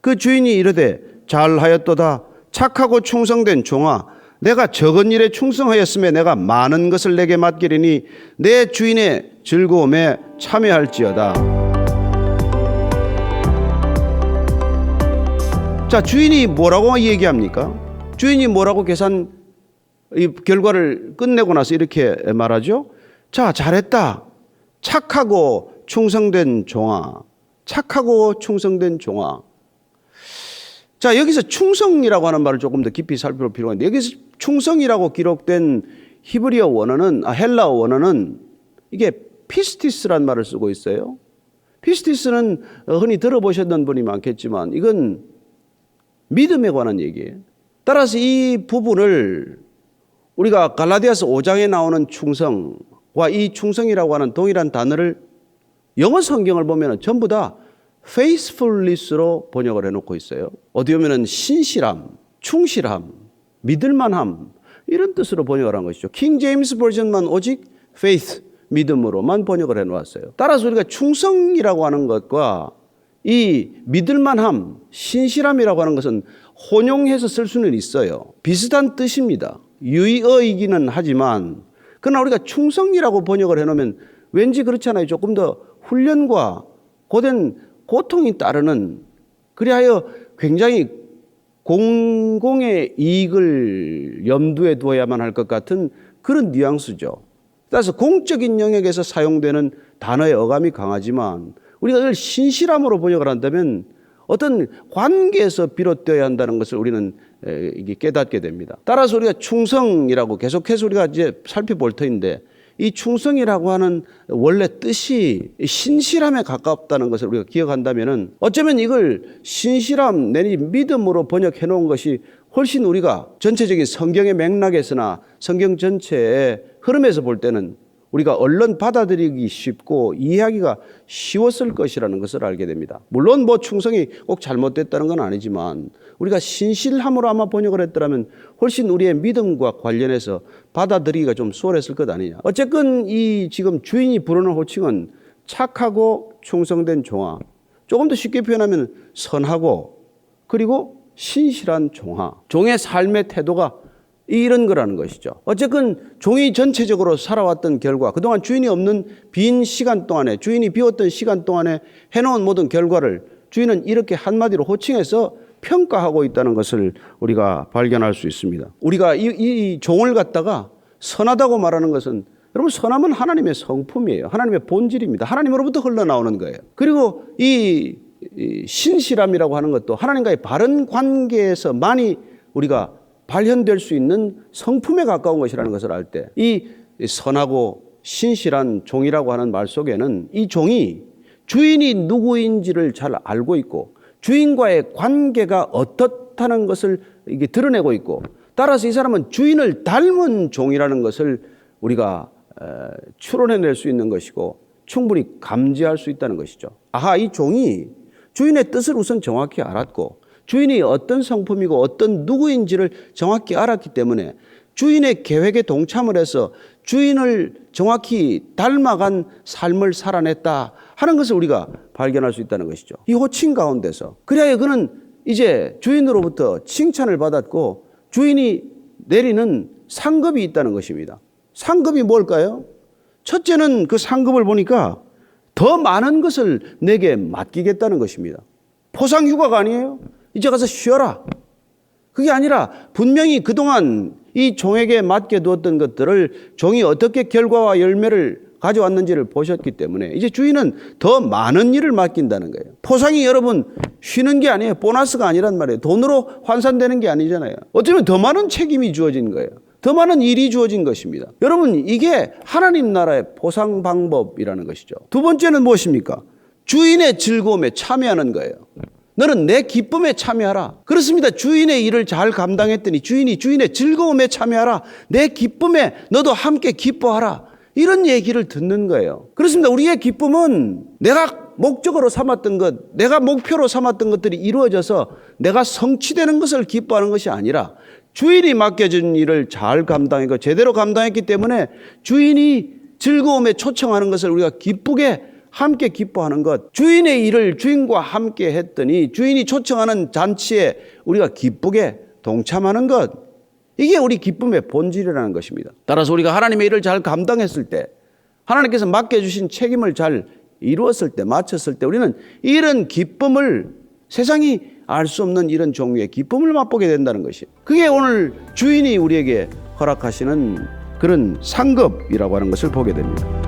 그 주인이 이르되 잘하였도다. 착하고 충성된 종아, 내가 적은 일에 충성하였음에 내가 많은 것을 내게 맡기리니 내 주인의 즐거움에 참여할지어다. 자, 주인이 뭐라고 얘기합니까? 주인이 뭐라고 계산 이 결과를 끝내고 나서 이렇게 말하죠. 자, 잘했다. 착하고 충성된 종아. 착하고 충성된 종아. 자, 여기서 충성이라고 하는 말을 조금 더 깊이 살펴볼 필요가 있는데, 여기서 충성이라고 기록된 히브리어 원어는, 헬라어 원어는 이게 피스티스란 말을 쓰고 있어요. 피스티스는 흔히 들어보셨던 분이 많겠지만 이건 믿음에 관한 얘기예요. 따라서 이 부분을 우리가 갈라디아서 5장에 나오는 충성과 이 충성이라고 하는 동일한 단어를 영어 성경을 보면 전부 다 faithfulness로 번역을 해놓고 있어요. 어디 보면 신실함, 충실함, 믿을만함 이런 뜻으로 번역을 한 것이죠. 킹 제임스 버전만 오직 faith, 믿음으로만 번역을 해놓았어요. 따라서 우리가 충성이라고 하는 것과 이 믿을만함, 신실함이라고 하는 것은 혼용해서 쓸 수는 있어요. 비슷한 뜻입니다. 유의어이기는 하지만 그러나 우리가 충성이라고 번역을 해놓으면 왠지 그렇잖아요. 조금 더 훈련과 고된 고통이 따르는, 그리하여 굉장히 공공의 이익을 염두에 두어야만 할 것 같은 그런 뉘앙스죠. 따라서 공적인 영역에서 사용되는 단어의 어감이 강하지만 우리가 이걸 신실함으로 번역을 한다면 어떤 관계에서 비롯되어야 한다는 것을 우리는 이게 깨닫게 됩니다. 따라서 우리가 충성이라고 계속해서 우리가 이제 살펴볼 터인데, 이 충성이라고 하는 원래 뜻이 신실함에 가깝다는 것을 우리가 기억한다면은 어쩌면 이걸 신실함 내지 믿음으로 번역해 놓은 것이 훨씬 우리가 전체적인 성경의 맥락에서나 성경 전체의 흐름에서 볼 때는 우리가 얼른 받아들이기 쉽고 이해하기가 쉬웠을 것이라는 것을 알게 됩니다. 물론 뭐 충성이 꼭 잘못됐다는 건 아니지만 우리가 신실함으로 아마 번역을 했더라면 훨씬 우리의 믿음과 관련해서 받아들이기가 좀 수월했을 것 아니냐. 어쨌건 이 지금 주인이 부르는 호칭은 착하고 충성된 종아, 조금 더 쉽게 표현하면 선하고 그리고 신실한 종아. 종의 삶의 태도가 이런 거라는 것이죠. 어쨌든 종이 전체적으로 살아왔던 결과, 그동안 주인이 없는 빈 시간 동안에, 주인이 비웠던 시간 동안에 해놓은 모든 결과를 주인은 이렇게 한마디로 호칭해서 평가하고 있다는 것을 우리가 발견할 수 있습니다. 우리가 이 종을 갖다가 선하다고 말하는 것은, 여러분, 선함은 하나님의 성품이에요. 하나님의 본질입니다. 하나님으로부터 흘러나오는 거예요. 그리고 이 신실함이라고 하는 것도 하나님과의 바른 관계에서 많이 우리가 발현될 수 있는 성품에 가까운 것이라는 것을 알 때, 이 선하고 신실한 종이라고 하는 말 속에는 이 종이 주인이 누구인지를 잘 알고 있고 주인과의 관계가 어떻다는 것을 이게 드러내고 있고, 따라서 이 사람은 주인을 닮은 종이라는 것을 우리가 추론해낼 수 있는 것이고 충분히 감지할 수 있다는 것이죠. 아하, 이 종이 주인의 뜻을 우선 정확히 알았고 주인이 어떤 성품이고 어떤 누구인지를 정확히 알았기 때문에 주인의 계획에 동참을 해서 주인을 정확히 닮아간 삶을 살아냈다 하는 것을 우리가 발견할 수 있다는 것이죠. 이 호칭 가운데서. 그래야 그는 이제 주인으로부터 칭찬을 받았고 주인이 내리는 상급이 있다는 것입니다. 상급이 뭘까요? 첫째는 그 상급을 보니까 더 많은 것을 내게 맡기겠다는 것입니다. 포상휴가가 아니에요. 이제 가서 쉬어라. 그게 아니라 분명히 그동안 이 종에게 맡겨두었던 것들을 종이 어떻게 결과와 열매를 가져왔는지를 보셨기 때문에 이제 주인은 더 많은 일을 맡긴다는 거예요. 포상이 여러분 쉬는 게 아니에요. 보너스가 아니란 말이에요. 돈으로 환산되는 게 아니잖아요. 어쩌면 더 많은 책임이 주어진 거예요. 더 많은 일이 주어진 것입니다. 여러분, 이게 하나님 나라의 포상 방법이라는 것이죠. 두 번째는 무엇입니까? 주인의 즐거움에 참여하는 거예요. 너는 내 기쁨에 참여하라. 그렇습니다. 주인의 일을 잘 감당했더니 주인이 주인의 즐거움에 참여하라. 내 기쁨에 너도 함께 기뻐하라. 이런 얘기를 듣는 거예요. 그렇습니다. 우리의 기쁨은 내가 목적으로 삼았던 것, 내가 목표로 삼았던 것들이 이루어져서 내가 성취되는 것을 기뻐하는 것이 아니라 주인이 맡겨준 일을 잘 감당했고 제대로 감당했기 때문에 주인이 즐거움에 초청하는 것을 우리가 기쁘게 함께 기뻐하는 것, 주인의 일을 주인과 함께 했더니 주인이 초청하는 잔치에 우리가 기쁘게 동참하는 것, 이게 우리 기쁨의 본질이라는 것입니다. 따라서 우리가 하나님의 일을 잘 감당했을 때, 하나님께서 맡겨주신 책임을 잘 이루었을 때, 마쳤을 때 우리는 이런 기쁨을, 세상이 알 수 없는 이런 종류의 기쁨을 맛보게 된다는 것이에요. 그게 오늘 주인이 우리에게 허락하시는 그런 상급이라고 하는 것을 보게 됩니다.